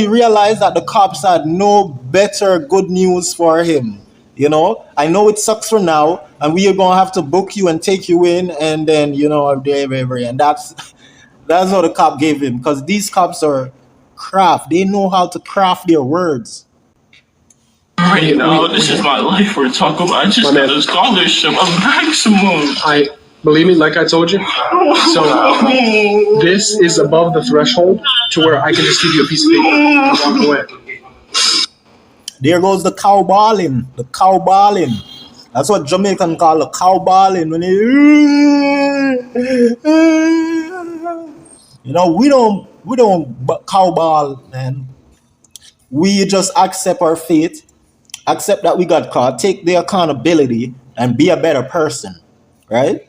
he realized that the cops had no better good news for him. I know it sucks for now, and we are gonna have to book you and take you in, and then and that's what the cop gave him, because these cops are craft. They know how to craft their words. Right now, this is my life we're talking about. I just got a scholarship, a maximum. Believe me, like I told you. So this is above the threshold to where I can just give you a piece of paper and walk away. There goes the cow balling. The cow balling. That's what Jamaican call the cow balling. When we don't cow ball, man. We just accept our fate, accept that we got caught, take the accountability, and be a better person, right?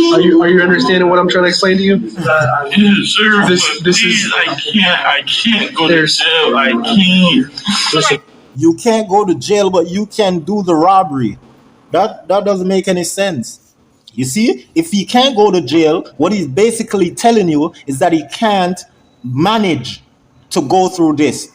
Are you understanding what I'm trying to explain to you? Yes, sir. This is I can't go to jail. I can't. Listen. You can't go to jail, but you can do the robbery. That doesn't make any sense. You see, if he can't go to jail, what he's basically telling you is that he can't manage to go through this.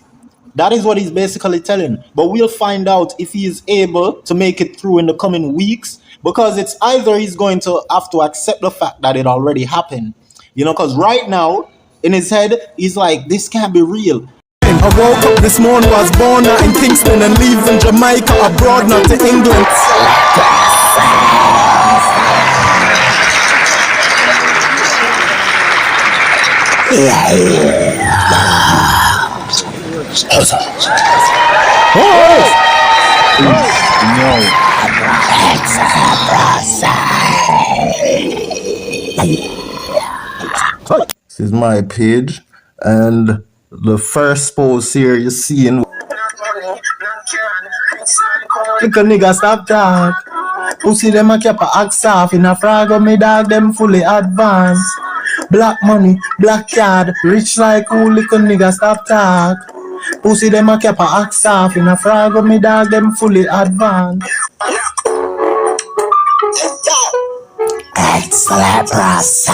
That is what he's basically telling. But we'll find out if he is able to make it through in the coming weeks, because it's either he's going to have to accept the fact that it already happened. Because right now, in his head, he's like, this can't be real. I woke up this morning, was born out in Kingston and leaving Jamaica abroad, not to England. This is my page, and the first post here you seeing. Little nigga stop talk. Pussy them a cap a axe off in a frag of me dog them fully advanced. Black money, black card, rich like who little nigga stop talk. Pussy them a cap a axe off in a frag of me dog them fully advanced. Excellent process.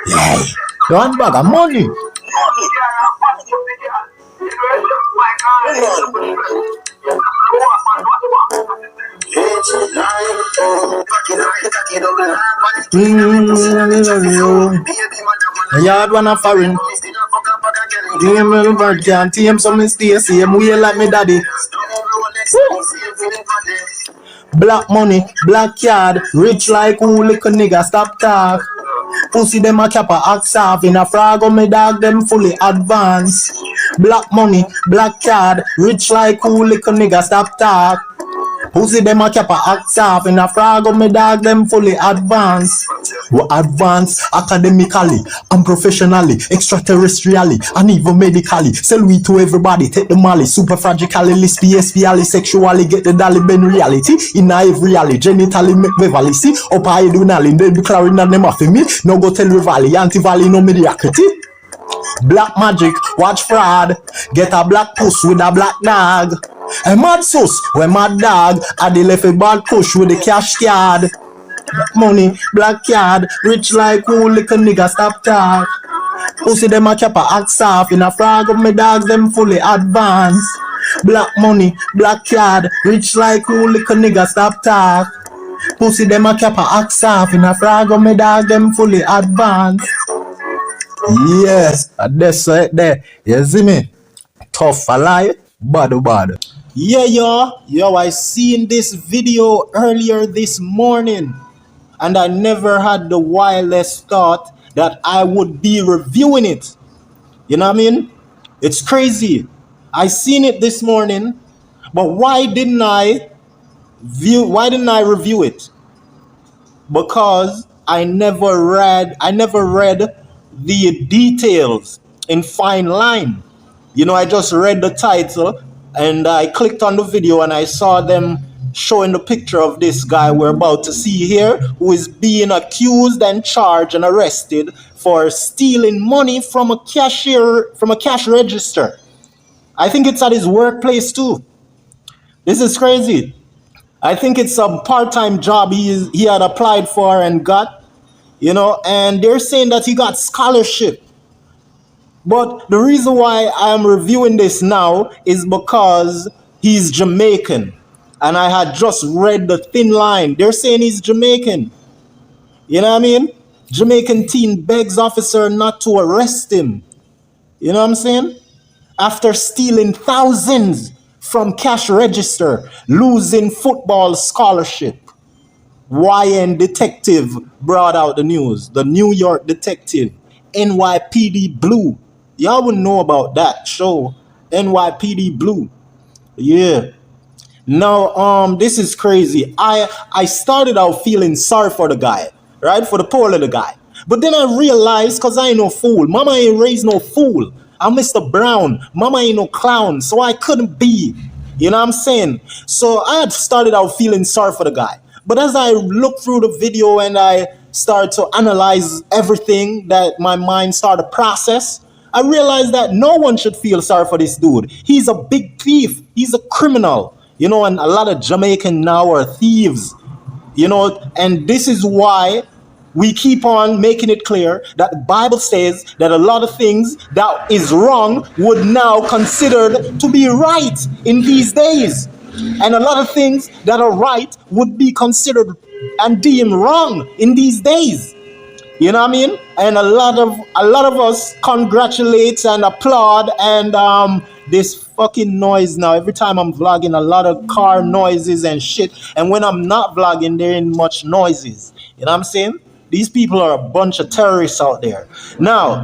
Yeah. One bag of money. Yard one a foreign. Give me the bird can team some stay same way like me daddy. Black money, black card, rich like who little nigga stop talk. Pussy them a cap a axe off in a frag of me dog them fully advanced. Black money, black card, rich like who little nigga stop talk. Pussy them a cap a axe off in a frag of me dog them fully advanced. We advance academically and professionally, extraterrestrially and even medically. Sell we to everybody, take the molly, superfragically, list PSP, sexually, get the dolly ben reality. In every reality, genitally make Beverly see. Up I do nally, then be clearing on them off me. No go tell Rivali, anti-valley no mediocrity. Black magic, watch fraud. Get a black puss with a black dog. A mad sus, when mad dog. I de left a bad push with the cash card. Black money, black card, rich like who little nigga stop talk. Pussy them a cap a axe off in a frag of me dogs them fully advanced. Black money, black card, rich like who little nigga stop talk. Pussy them a cap a axe off in a frag of me dog them fully advanced. Yes, that's right there. You see me? Tough a lie, bad. Yeah, yo, I seen this video earlier this morning, and I never had the wildest thought that I would be reviewing it. You know what I mean? It's crazy. I seen it this morning, but why didn't I review it? Because I never read the details in fine line. I just read the title and I clicked on the video and I saw them showing the picture of this guy we're about to see here, who is being accused and charged and arrested for stealing money from a cash register. I think it's at his workplace too. This is crazy. I think it's a part-time job he had applied for and got, and they're saying that he got scholarship. But the reason why I'm reviewing this now is because he's Jamaican. And I had just read the thin line. They're saying he's Jamaican. You know what I mean? Jamaican teen begs officer not to arrest him. You know what I'm saying? After stealing thousands from cash register, losing football scholarship. YN detective brought out the news. The New York detective, NYPD Blue. Y'all wouldn't know about that show, NYPD Blue. Yeah. Now, this is crazy. I started out feeling sorry for the guy, right? For the poor little guy. But then I realized, because I ain't no fool. Mama ain't raised no fool. I'm Mr. Brown. Mama ain't no clown. So I couldn't be. You know what I'm saying? So I had started out feeling sorry for the guy. But as I looked through the video and I started to analyze everything that my mind started to process, I realized that no one should feel sorry for this dude. He's a big thief. He's a criminal. And a lot of Jamaican now are thieves. And this is why we keep on making it clear that the Bible says that a lot of things that is wrong would now considered to be right in these days. And a lot of things that are right would be considered and deemed wrong in these days. You know what I mean? And a lot of us congratulate and applaud and this fucking noise now. Every time I'm vlogging, a lot of car noises and shit. And when I'm not vlogging, there ain't much noises. You know what I'm saying? These people are a bunch of terrorists out there. Now,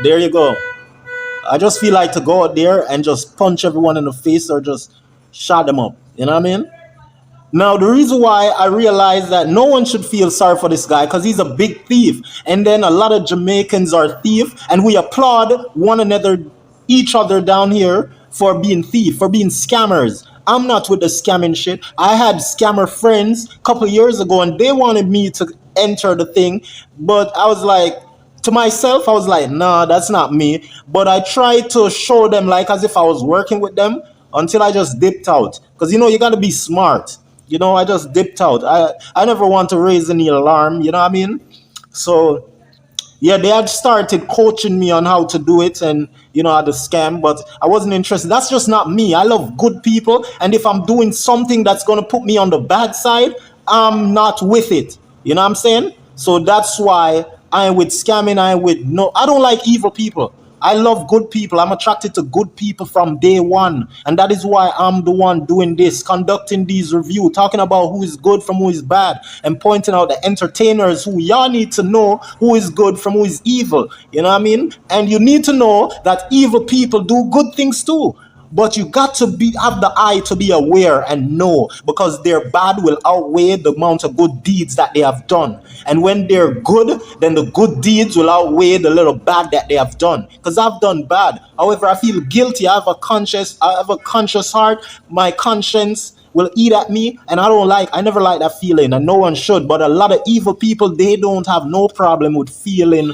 there you go. I just feel like to go out there and just punch everyone in the face or just shot them up. You know what I mean? Now, the reason why I realized that no one should feel sorry for this guy because he's a big thief. And then a lot of Jamaicans are thieves and we applaud one another, each other down here for being thief, for being scammers. I'm not with the scamming shit. I had scammer friends a couple of years ago and they wanted me to enter the thing. But I was like, to myself, I was like, nah, that's not me. But I tried to show them like as if I was working with them until I just dipped out. Because, you got to be smart. I just dipped out. I never want to raise any alarm, you know what I mean? So, yeah, they had started coaching me on how to do it and, how to scam, but I wasn't interested. That's just not me. I love good people. And if I'm doing something that's going to put me on the bad side, I'm not with it. You know what I'm saying? So that's why I with scamming, I don't like evil people. I love good people. I'm attracted to good people from day one. And that is why I'm the one doing this, conducting these reviews, talking about who is good from who is bad, and pointing out the entertainers who y'all need to know who is good from who is evil. You know what I mean? And you need to know that evil people do good things too. But you got to have the eye to be aware and know, because their bad will outweigh the amount of good deeds that they have done. And when they're good, then the good deeds will outweigh the little bad that they have done. Because I've done bad. However, I feel guilty. I have a conscious heart. My conscience will eat at me, and I never like that feeling, and no one should. But a lot of evil people, they don't have no problem with feeling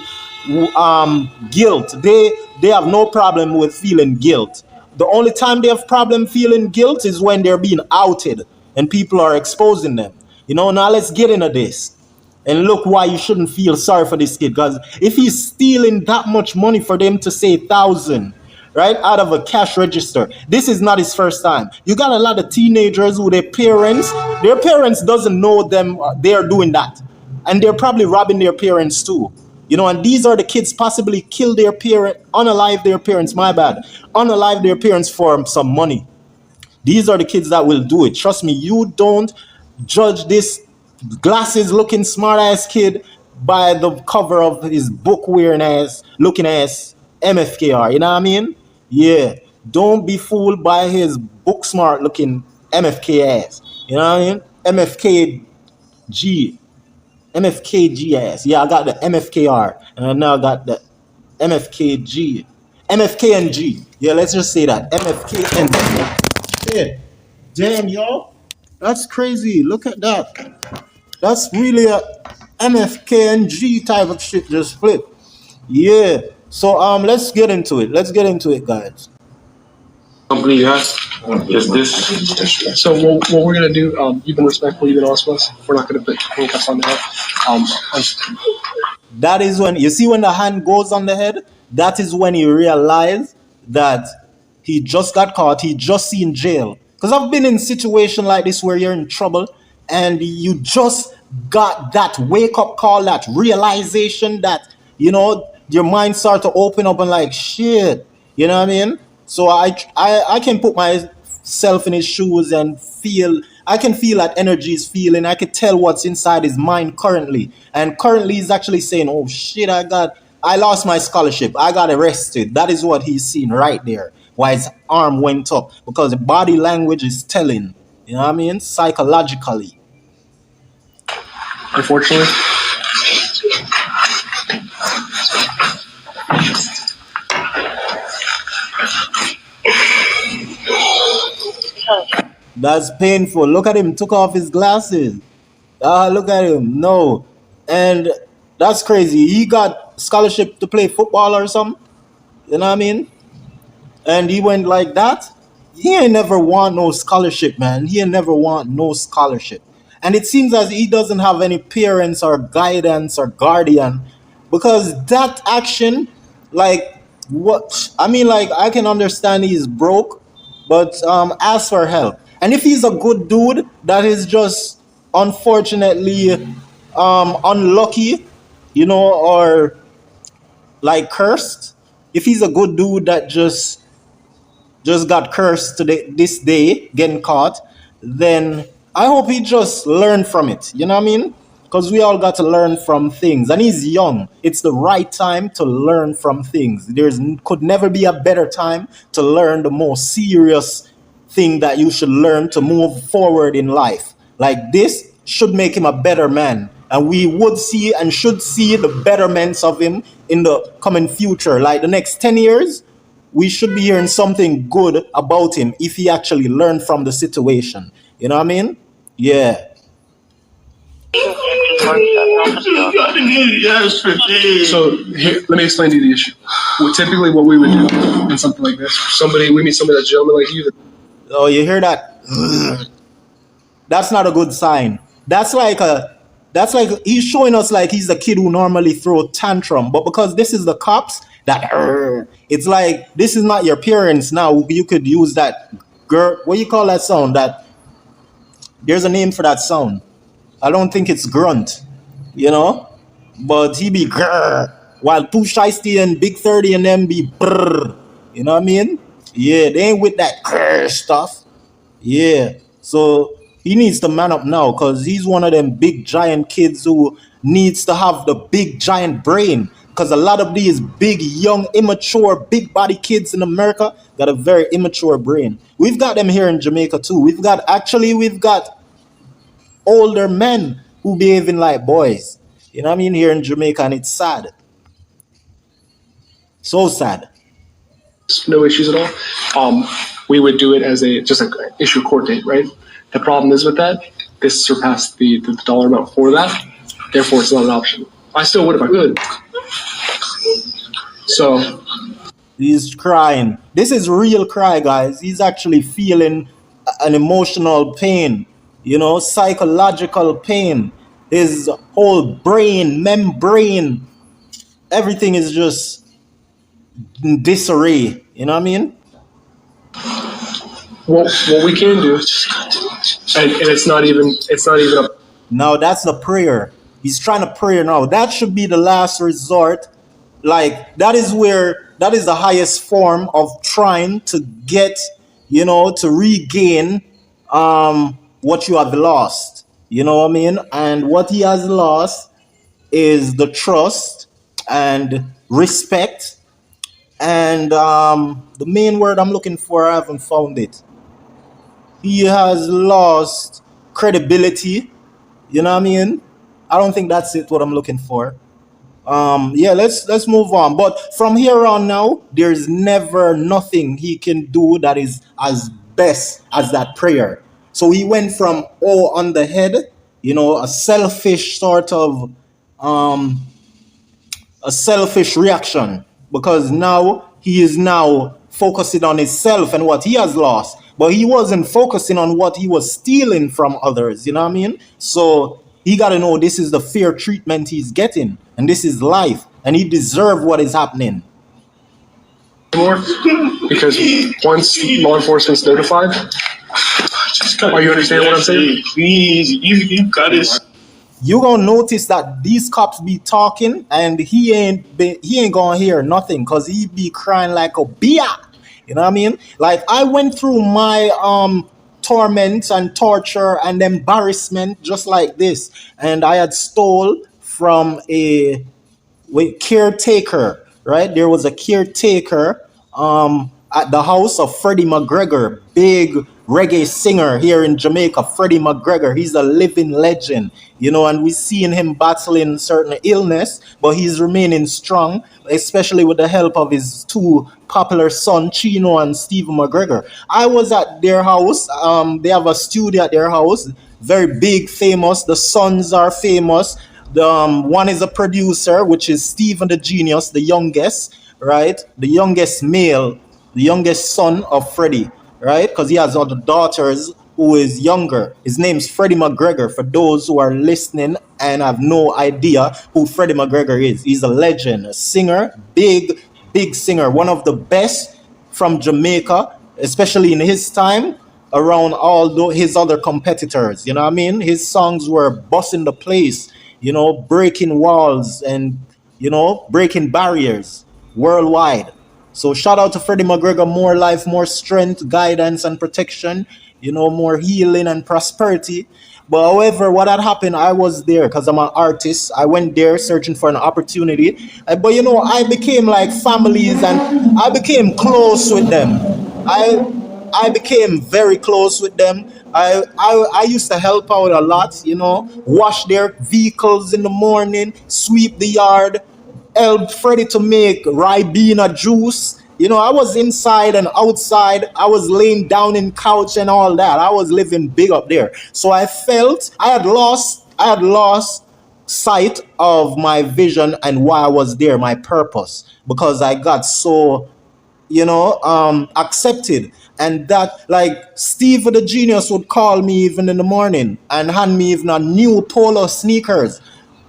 guilt. They have no problem with feeling guilt. The only time they have problem feeling guilt is when they're being outed and people are exposing them. Now let's get into this. And look why you shouldn't feel sorry for this kid. Because if he's stealing that much money for them to say 1,000, right, out of a cash register, this is not his first time. You got a lot of teenagers who their parents doesn't know them, they're doing that. And they're probably robbing their parents too. And these are the kids possibly kill their parent, unalive their parents, unalive their parents for some money. These are the kids that will do it. Trust me, you don't judge this glasses looking smart ass kid by the cover of his book wearing ass, looking ass MFKR. You know what I mean? Yeah. Don't be fooled by his book smart looking MFK ass. You know what I mean? MFKG ass. Yeah, I got the MFKR. And I now got the MFKG. MFK and G. Yeah, let's just say that. MFK and G. Yeah. Damn, y'all. That's crazy. Look at that. That's really MFK and G type of shit just flip. Yeah. So let's get into it. Let's get into it, guys. Company you have is this. So what we're gonna do? You've been respectful. You've been honest with us. We're not gonna put handcuffs on the head. That is when you see when the hand goes on the head, that is when you realize that he just got caught, he just seen jail. Because I've been in situation like this where you're in trouble and you just got that wake up call, that realization that, your mind start to open up and like shit. You know what I mean? So I can put myself in his shoes and I can feel that energy is feeling. I can tell what's inside his mind currently. And currently he's actually saying, oh shit, I lost my scholarship. I got arrested. That is what he's seeing right there. Why his arm went up. Because the body language is telling. You know what I mean? Psychologically. Unfortunately. That's painful. Look at him. Took off his glasses. Look at him. No. And that's crazy. He got scholarship to play football or something. You know what I mean? And he went like that. He ain't never want no scholarship, man. He ain't never want no scholarship. And it seems as he doesn't have any parents or guidance or guardian. Because that action, like, what? I mean, like, I can understand he's broke, but ask for help. And if he's a good dude that is just unfortunately unlucky, or like cursed, if he's a good dude that just got cursed today, this day, getting caught, then I hope he just learned from it. You know what I mean? Because we all got to learn from things. And he's young. It's the right time to learn from things. Could never be a better time to learn the most serious thing that you should learn to move forward in life. Like this should make him a better man. And we would see and should see the betterments of him in the coming future. Like the next 10 years, we should be hearing something good about him if he actually learned from the situation. You know what I mean? Yeah. So here, let me explain to you the issue. Typically, what we would do in something like this, we meet somebody that's gentleman like you. Oh, you hear that? That's not a good sign. That's like he's showing us like he's the kid who normally throw tantrum, but because this is the cops, it's like this is not your parents now. You could use that what do you call that sound? That there's a name for that sound. I don't think it's grunt, but he be grrr, while Pooh Shiesty and Big 30 and them be brrr. You know what I mean? Yeah, they ain't with that grrr stuff. Yeah, so he needs to man up now because he's one of them big giant kids who needs to have the big giant brain. Because a lot of these big, young, immature, big body kids in America got a very immature brain. We've got them here in Jamaica too. We've got older men who behaving like boys. You know what I mean? Here in Jamaica, and it's sad. So sad. No issues at all. We would do it as just an issue court date, right? The problem is with that, this surpassed the dollar amount for that. Therefore, it's not an option. I still would if I could. So he's crying. This is real cry, guys. He's actually feeling an emotional pain, psychological pain. His whole brain, membrane, everything is just in disarray. You know what I mean? What we can do, and it's not even a. Now that's the prayer. He's trying to pray now. That should be the last resort. Like that is the highest form of trying to get, to regain what you have lost. You know what I mean? And what he has lost is the trust and respect. And the main word I'm looking for, I haven't found it. He has lost credibility. You know what I mean? I don't think that's it, what I'm looking for. Let's move on. But from here on now, there's never nothing he can do that is as best as that prayer. So he went from on the head, a selfish sort of um a selfish reaction, because now he is now focusing on himself and what he has lost, but he wasn't focusing on what he was stealing from others. You know what I mean? So he got to know this is the fair treatment he's getting, and this is life, and he deserves what is happening. More because once law enforcement's notified, are you understanding what I'm saying? Please, you got this. You gonna notice that these cops be talking, and he ain't gonna hear nothing, cause he be crying like a bear. You know what I mean? Like, I went through my torment and torture and embarrassment just like this, and I had stole from a caretaker, right? There was a caretaker at the house of Freddy McGregor, big reggae singer here in Jamaica. Freddy McGregor, he's a living legend, you know, and we've seen him battling certain illness, but he's remaining strong, especially with the help of his two popular sons, Chino and Stephen McGregor. I was at their house. They have a studio at their house, very big, famous. The sons are famous. The one is a producer, which is Stephen the Genius, the youngest, right? The youngest male, the youngest son of Freddie, right? Because he has other daughters who is younger. His name's Freddy McGregor, for those who are listening and have no idea who Freddy McGregor is. He's a legend, a singer, big, big singer, one of the best from Jamaica, especially in his time, around all his other competitors. You know what I mean? His songs were busting the place, you know, breaking walls and, you know, breaking barriers worldwide. So shout out to Freddie McGregor, more life, more strength, guidance and protection, you know, more healing and prosperity. But however, what had happened, I was there because I'm an artist. I went there searching for an opportunity. But, you know, I became like families, and I became close with them. I became very close with them. I used to help out a lot, you know, wash their vehicles in the morning, sweep the yard, help Freddie to make Ribena juice. You know, I was inside and outside. I was laying down in couch and all that. I was living big up there. So I felt I had lost sight of my vision and why I was there, my purpose, because I got so, you know, accepted. And that, like, Steve the Genius would call me even in the morning and hand me even a new polo sneakers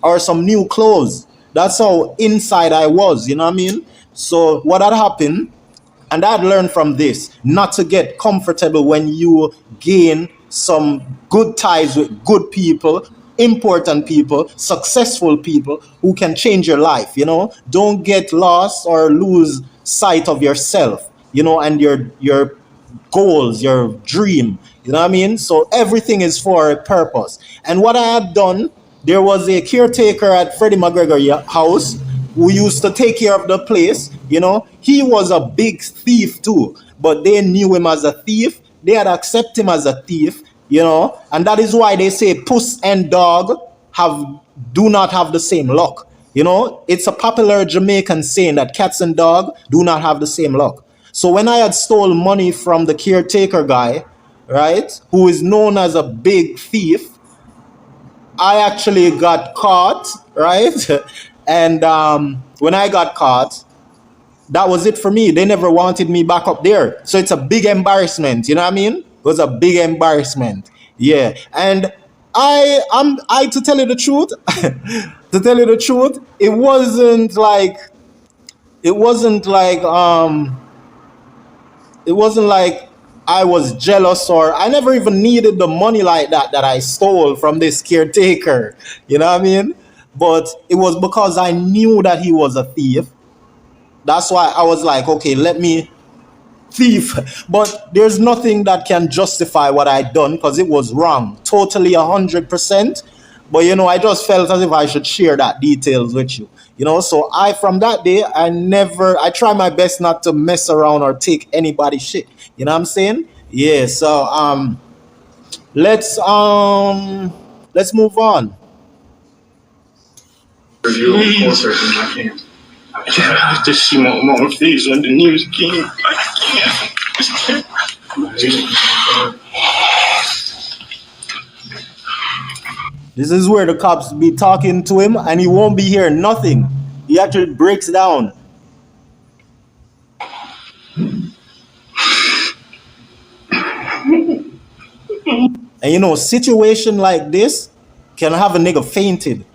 or some new clothes. That's how inside I was, you know what I mean? So what had happened, and I'd learned from this, not to get comfortable when you gain some good ties with good people, important people, successful people who can change your life, you know? Don't get lost or lose sight of yourself, you know, and your goals, your dream, you know what I mean? So everything is for a purpose. And what I had done, there was a caretaker at Freddie McGregor house who used to take care of the place, you know. He was a big thief too, but they knew him as a thief. They had accepted him as a thief, you know, and that is why they say puss and dog do not have the same luck. You know, it's a popular Jamaican saying that cats and dog do not have the same luck. So when I had stole money from the caretaker guy, right, who is known as a big thief, I actually got caught, right? And when I got caught, that was it for me. They never wanted me back up there. So it's a big embarrassment, you know what I mean? It was a big embarrassment. Yeah. And I to tell you the truth, it wasn't like I was jealous, or I never even needed the money like that I stole from this caretaker. You know what I mean? But it was because I knew that he was a thief. That's why I was like, okay, let me thief. But there's nothing that can justify what I done, because it was wrong. Totally 100%. But, you know, I just felt as if I should share that details with you. You know, so from that day, I try my best not to mess around or take anybody's shit. You know what I'm saying? Yeah, so let's move on. Please. I have to see my face on the news again. I can't. This is where the cops be talking to him and he won't be hearing nothing. He actually breaks down. And you know, situation like this can have a nigga fainted.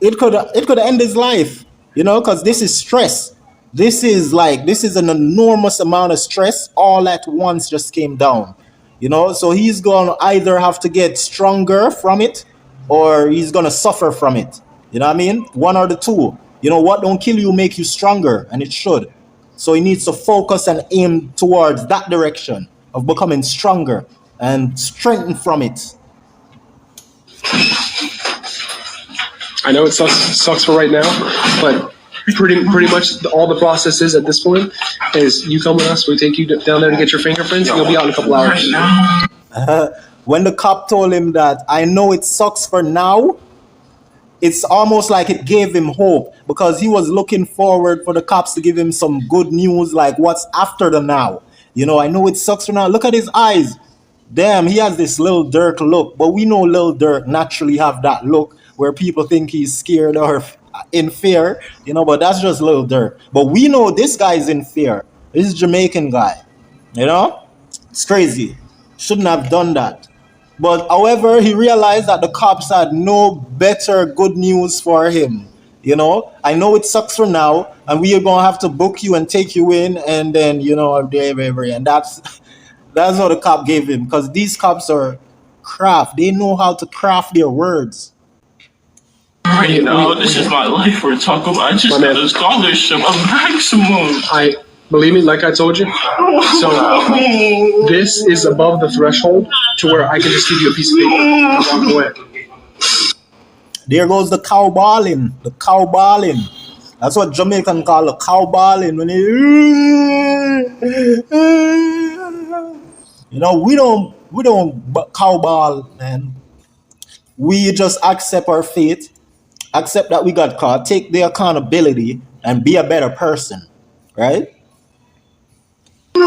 It could end his life, you know, because this is stress. This is an enormous amount of stress all at once just came down. You know, so he's gonna either have to get stronger from it or he's gonna suffer from it. You know what I mean? One or the two. You know, what don't kill you make you stronger, and it should. So he needs to focus and aim towards that direction of becoming stronger and strengthen from it. I know it sucks for right now, but pretty much all the process is at this point is you come with us, we take you down there to get your fingerprints, and you'll be out in a couple hours. When the cop told him that, I know it sucks for now, it's almost like it gave him hope because he was looking forward for the cops to give him some good news, like what's after the now. You know, I know it sucks for now. Look at his eyes. Damn, he has this Lil Durk look, but we know Lil Durk naturally have that look where people think he's scared or in fear, you know, but that's just Lil Durk. But we know this guy's in fear. This is Jamaican guy, you know? It's crazy. Shouldn't have done that. But however, he realized that the cops had no better good news for him. You know, I know it sucks for now, and we are gonna have to book you and take you in, and then you know, and that's what the cop gave him. Because these cops are craft; they know how to craft their words. Right now, this is my life we're talking about. I just got a scholarship, a maximum. Believe me, like I told you. So this is above the threshold to where I can just give you a piece of paper and walk away. There goes the cow balling. The cow balling. That's what Jamaican call a cow balling. When you know, we don't cow ball, man. We just accept our fate, accept that we got caught, take the accountability, and be a better person, right? Are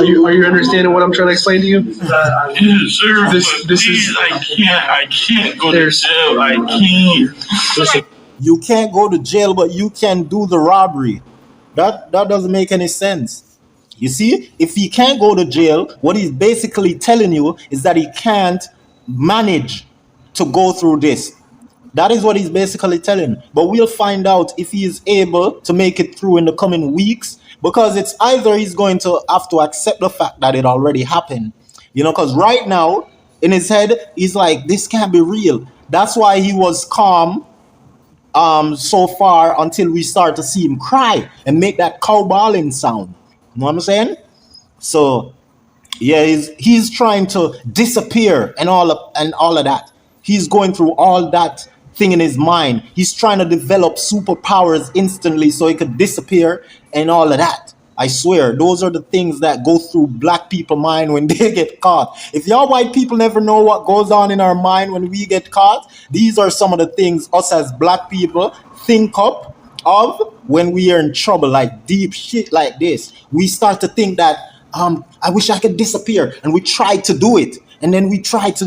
you understanding what I'm trying to explain to you? Yes, sir. This is I can't go to jail. I can't. Listen, You can't go to jail, but you can do the robbery. That doesn't make any sense. You see, if he can't go to jail, what he's basically telling you is that he can't manage to go through this. That is what he's basically telling. But we'll find out if he is able to make it through in the coming weeks, because it's either he's going to have to accept the fact that it already happened. You know, because right now, in his head, he's like, this can't be real. That's why he was calm so far until we start to see him cry and make that cow bawling sound. You know what I'm saying? So yeah, he's trying to disappear and all of that. He's going through all that thing in his mind. He's trying to develop superpowers instantly so he could disappear and all of that. I swear, those are the things that go through black people's mind when they get caught. If y'all white people never know what goes on in our mind when we get caught, these are some of the things us as black people think up of when we are in trouble, like deep shit like this. We start to think that I wish I could disappear, and we try to do it, and then we try to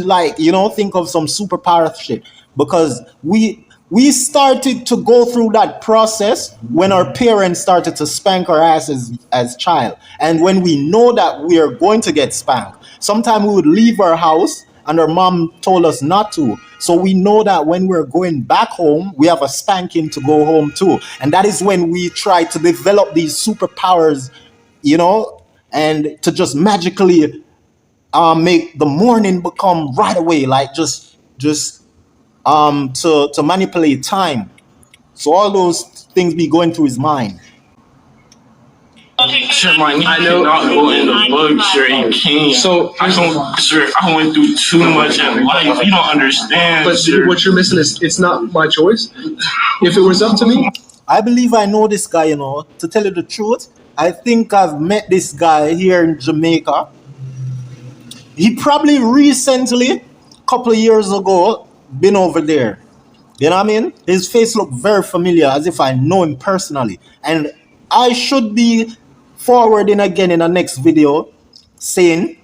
think of some superpower shit, because we started to go through that process when our parents started to spank our asses as child, and when we know that we are going to get spanked. Sometimes we would leave our house and our mom told us not to. So we know that when we're going back home, we have a spanking to go home too. And that is when we try to develop these superpowers, and to just magically make the morning become right away, like just to manipulate time. So all those things be going through his mind. Sir, I know not go in the book, sir. You can't. So I went through too much in life. You don't understand. But sir. What you're missing is it's not my choice. If it was up to me, I believe I know this guy, to tell you the truth. I think I've met this guy here in Jamaica. He probably recently, a couple of years ago, been over there. You know what I mean? His face looked very familiar, as if I know him personally. And I should be forwarding again in the next video saying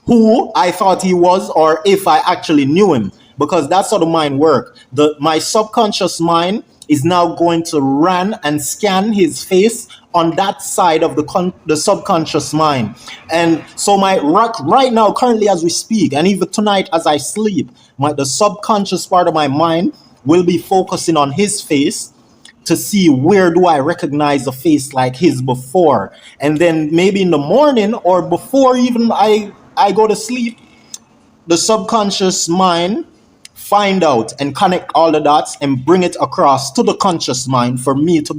who I thought he was or if I actually knew him, because that's how the mind works. My subconscious mind is now going to run and scan his face on that side of the subconscious mind. And so right now, currently as we speak, and even tonight as I sleep, the subconscious part of my mind will be focusing on his face to see where do I recognize a face like his before. And then maybe in the morning or before even I go to sleep, the subconscious mind find out and connect all the dots and bring it across to the conscious mind for me to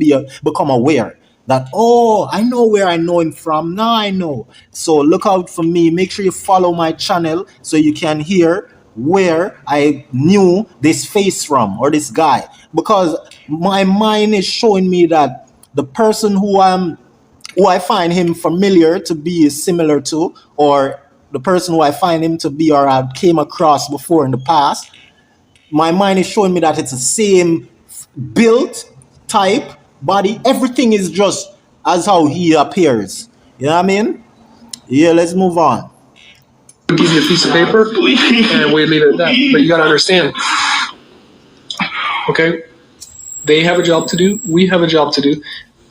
become aware that, oh, I know where I know him from. Now I know. So look out for me. Make sure you follow my channel so you can hear where I knew this face from or this guy, because my mind is showing me that the person who I find him familiar to be similar to, or the person who I find him to be or I came across before in the past, my mind is showing me that it's the same build, type, body. Everything is just as how he appears. You know what I mean? Yeah, let's move on. We give you a piece of paper and we leave it at that. But you got to understand, okay? They have a job to do. We have a job to do.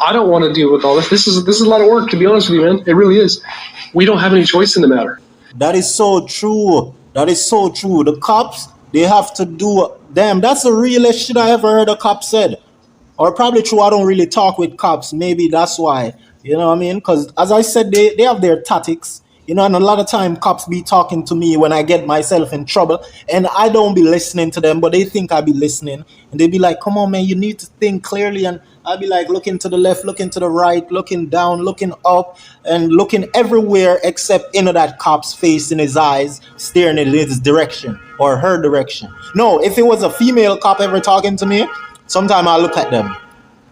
I don't want to deal with all this. This is a lot of work, to be honest with you, man. It really is. We don't have any choice in the matter. That is so true. That is so true. The cops, they have to do. Damn, that's the realest shit I ever heard a cop said. Or probably true, I don't really talk with cops. Maybe that's why. You know what I mean? Because as I said, they have their tactics. You know, and a lot of time cops be talking to me when I get myself in trouble, and I don't be listening to them, but they think I be listening, and they be like, "Come on, man, you need to think clearly." And I be like, looking to the left, looking to the right, looking down, looking up, and looking everywhere except into that cop's face in his eyes, staring in his direction or her direction. No, if it was a female cop ever talking to me, sometime I look at them,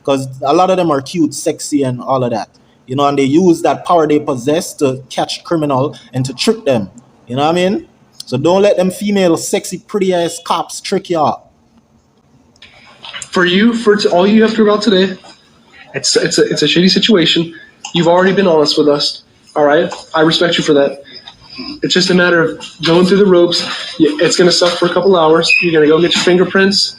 because a lot of them are cute, sexy, and all of that. You know, and they use that power they possess to catch criminal and to trick them. You know what I mean? So don't let them female, sexy, pretty ass cops trick you out. For you, all you have to worry about today, it's a shitty situation. You've already been honest with us. All right, I respect you for that. It's just a matter of going through the ropes. It's gonna suck for a couple hours. You're gonna go get your fingerprints.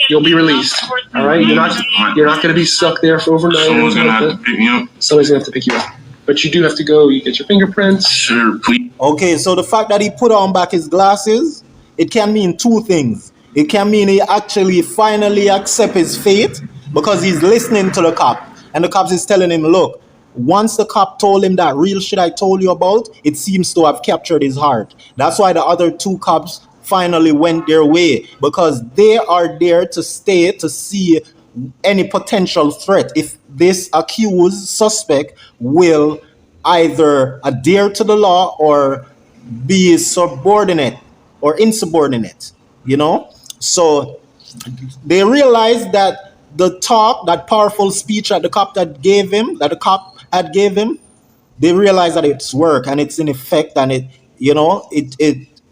You'll be released. All right, you're not going to be stuck there for overnight. Someone's gonna have to pick me up. Somebody's gonna have to pick you up, but you do have to go. You get your fingerprints. Sure, please. Okay, so the fact that he put on back his glasses, it can mean two things. It can mean he actually finally accept his fate because he's listening to the cop, and the cops is telling him, look, once the cop told him that real shit I told you about, it seems to have captured his heart. That's why the other two cops finally went their way, because they are there to stay to see any potential threat. If this accused suspect will either adhere to the law or be subordinate or insubordinate, you know? So they realized that the talk, that powerful speech that the cop had gave him, they realized that it's work and it's in effect, and it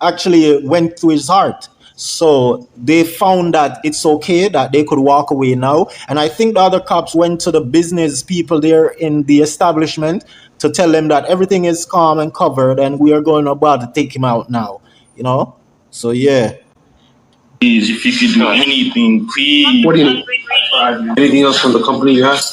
actually went to his heart. So they found that it's okay, that they could walk away now. And I think the other cops went to the business people there in the establishment to tell them that everything is calm and covered and we are going about to take him out now, you know? So yeah. Please, if you could do anything, please. What do you need? Anything else from the company you have?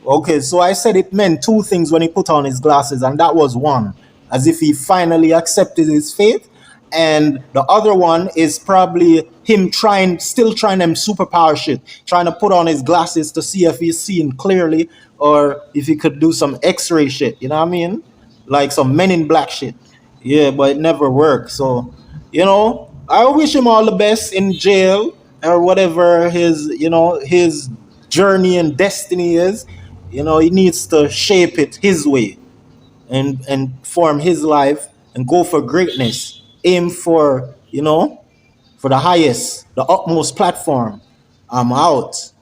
Okay, so I said it meant two things when he put on his glasses, and that was one, as if he finally accepted his fate. And the other one is probably him still trying them superpower shit, trying to put on his glasses to see if he's seeing clearly or if he could do some x-ray shit, you know what I mean? Like some Men in Black shit. Yeah, but it never worked. So, you know, I wish him all the best in jail or whatever his journey and destiny is. You know, he needs to shape it his way and form his life and go for greatness. Aim for, for the highest, the utmost platform. I'm out.